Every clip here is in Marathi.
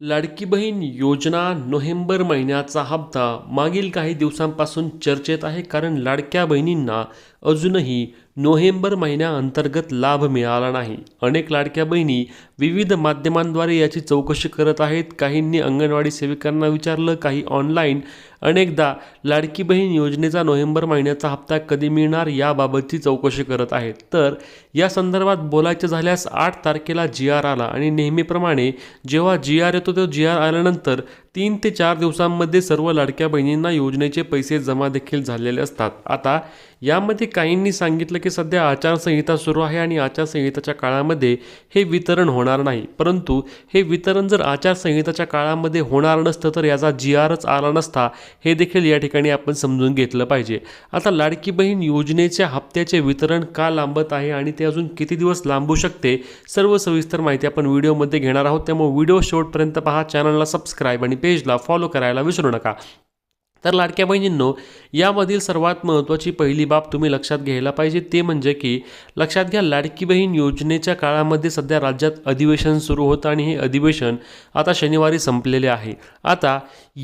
लाडकी बहीण योजना नोव्हेंबर महिन्याचा हप्ता मागील काही दिवसांपासून चर्चेत आहे, कारण लाडक्या बहिणींना अजूनही नोव्हेंबर महिन्याअंतर्गत लाभ मिळाला नाही. अनेक लाडक्या बहिणी विविध माध्यमांद्वारे याची चौकशी करत आहेत. काहींनी अंगणवाडी सेविकांना विचारलं, काही ऑनलाईन. अनेकदा लाडकी बहीण योजनेचा नोव्हेंबर महिन्याचा हप्ता कधी मिळणार याबाबतची चौकशी करत आहेत. तर या संदर्भात बोलायचं झाल्यास 8 तारखेला GR आला आणि नेहमीप्रमाणे जेव्हा GR येतो तो GR आल्यानंतर 3 ते 4 दिवसांमध्ये सर्व लाडक्या बहिणींना योजनेचे पैसे जमा देखील झालेले असतात. आता यामध्ये काहींनी सांगितलं की सध्या आचारसंहिता सुरू आहे आणि आचारसंहिताच्या काळामध्ये हे वितरण होणार नाही. परंतु हे वितरण जर आचारसंहिताच्या काळामध्ये होणार नसतं तर याचा GRच आला नसता, हे देखील या ठिकाणी आपण समजून घेतलं पाहिजे. आता लाडकी बहीण योजनेच्या हप्त्याचे वितरण का लांबत आहे आणि ते अजून किती दिवस लांबू शकते, सर्व सविस्तर माहिती आपण व्हिडिओमध्ये घेणार आहोत. त्यामुळे व्हिडिओ शेवटपर्यंत पहा. चॅनलला सबस्क्राईब आणि पेजला फॉलो करायला विसरू नका. तर लाडक्या बहिणींनो, यामधील सर्वात महत्त्वाची पहिली बाब तुम्ही लक्षात घ्यायला पाहिजे ते म्हणजे की लक्षात घ्या, लाडकी बहीण योजनेच्या काळामध्ये सध्या राज्यात अधिवेशन सुरू होतं आणि हे अधिवेशन आता शनिवारी संपलेले आहे. आता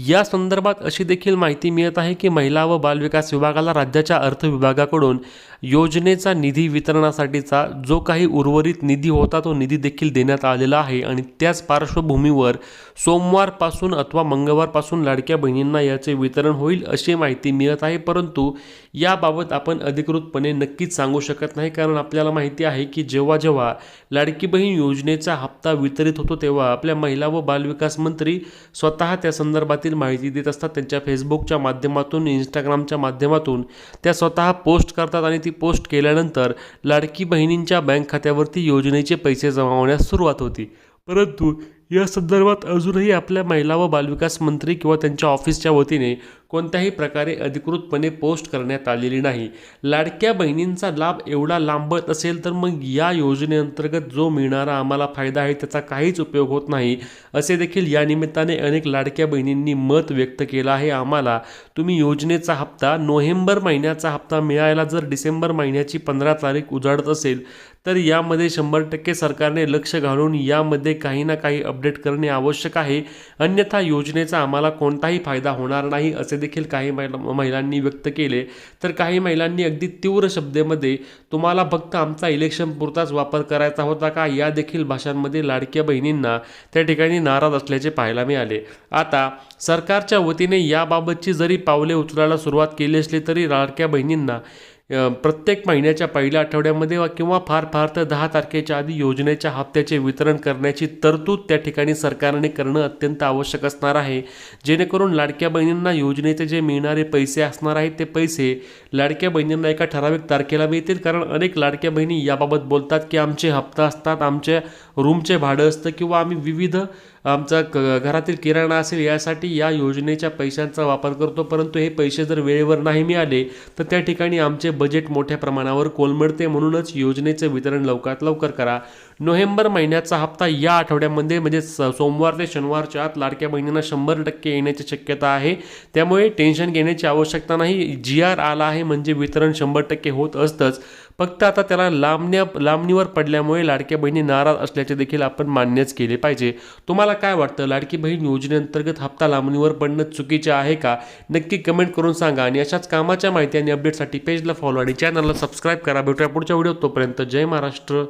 या संदर्भात अशी देखील माहिती मिळत आहे की महिला व बालविकास विभागाला राज्याच्या अर्थ विभागाकडून योजनेचा निधी वितरणासाठीचा जो काही उर्वरित निधी होता तो निधी देखील देण्यात आलेला आहे आणि त्याच पार्श्वभूमीवर सोमवारपासून अथवा मंगळवारपासून लाडक्या बहिणींना याचे वितरण होईल अशी माहिती मिळत आहे. परंतु याबाबत आपण अधिकृतपणे नक्कीच सांगू शकत नाही, कारण आपल्याला माहिती आहे की जेव्हा जेव्हा लाडकी बहीण योजनेचा हप्ता वितरित होतो तेव्हा आपल्या महिला व बालविकास मंत्री स्वतः त्या संदर्भातील माहिती देत असतात. त्यांच्या फेसबुकच्या माध्यमातून, इंस्टाग्रामच्या माध्यमातून त्या स्वतः पोस्ट करतात आणि ती पोस्ट केल्यानंतर लाडकी बहिणींच्या बँक खात्यावरती योजनेचे पैसे जमा होण्यास सुरुवात होती. परंतु या संदर्भात अजूनही आपल्या महिला व बालविकास मंत्री किंवा त्यांच्या ऑफिसच्या वतीने कोणत्याही प्रकारे अधिकृतपणे पोस्ट करण्यात आलेली नाही. लाडक्या बहिणींचा लाभ एवढा लांबत असेल तर मग या योजनेअंतर्गत जो मिळणारा आम्हाला फायदा आहे त्याचा काहीच उपयोग होत नाही, असे देखील या निमित्ताने अनेक लाडक्या बहिणींनी मत व्यक्त केलं आहे. आम्हाला तुम्ही योजनेचा हप्ता, नोव्हेंबर महिन्याचा हप्ता मिळायला जर डिसेंबर महिन्याची 15 तारीख उजाडत असेल तर यामध्ये 100% सरकारने लक्ष घालून यामध्ये काही ना काही अपडेट करणे आवश्यक आहे, अन्यथा योजनेचा आम्हाला कोणताही फायदा होणार नाही, असे देखील काही महिलांनी व्यक्त केले. तर काही महिलांनी अगदी तीव्र शब्दामध्ये तुम्हाला फक्त आमचा इलेक्शन पुरताच वापर करायचा होता का, या देखील भाषांमध्ये लाडक्या बहिणींना त्या ठिकाणी नाराज असल्याचे पाहायला मिळाले. आता सरकारच्या वतीने याबाबतची जरी पावले उचलायला सुरुवात केली असली तरी लाडक्या बहिणींना प्रत्येक महिन्याच्या पहिल्या आठवड्यामध्ये किंवा फार फार तर 10 तारखेच्या आधी योजनेच्या हप्त्याचे वितरण करण्याची तरतूद त्या ठिकाणी सरकारने करणं अत्यंत आवश्यक असणार आहे, जेणेकरून लाडक्या बहिणींना योजनेचे जे मिळणारे पैसे असणार आहेत ते पैसे लाडक्या बहिणींना एका ठराविक तारखेला मिळतील. कारण अनेक लाडक्या बहिणी याबाबत बोलतात की आमचे हप्ता असतात, आमच्या रूमचे भाडं असतं किंवा आम्ही विविध आमचा घरातील किराणा असेल यासाठी या योजनेच्या पैशांचा वापर करतो, परंतु हे पैसे जर वेळेवर नाही मिळाले तर त्या ठिकाणी आमचे बजेट मोठ्या प्रमाणावर कोलमडते. म्हणूनच योजनेचे वितरण लवकरात लवकर करा. नोव्हेंबर महिन्याचा हप्ता या आठवड्यामध्ये म्हणजे सोमवार ते शनिवारच्या आत लाडक्या बहिणींना 100% येण्याची शक्यता आहे. त्यामुळे टेन्शन घेण्याची आवश्यकता नाही. GR आला आहे म्हणजे वितरण 100% होत असतंच. फक्त आता त्याला लांबणीवर पडल्यामुळे लाडक्या बहिणी नाराज असल्याचे देखील आपण मान्यच केले पाहिजे. तुम्हाला काय वाटतं, लाडकी बहीण योजनेअंतर्गत हप्ता लांबणीवर पडणं चुकीचे आहे का? नक्की कमेंट करून सांगा आणि अशाच कामाच्या माहिती आणि अपडेटसाठी पेजला फॉलो आणि चॅनलला सबस्क्राईब करा. भेटूया पुढच्या व्हिडिओत. तोपर्यंत जय महाराष्ट्र.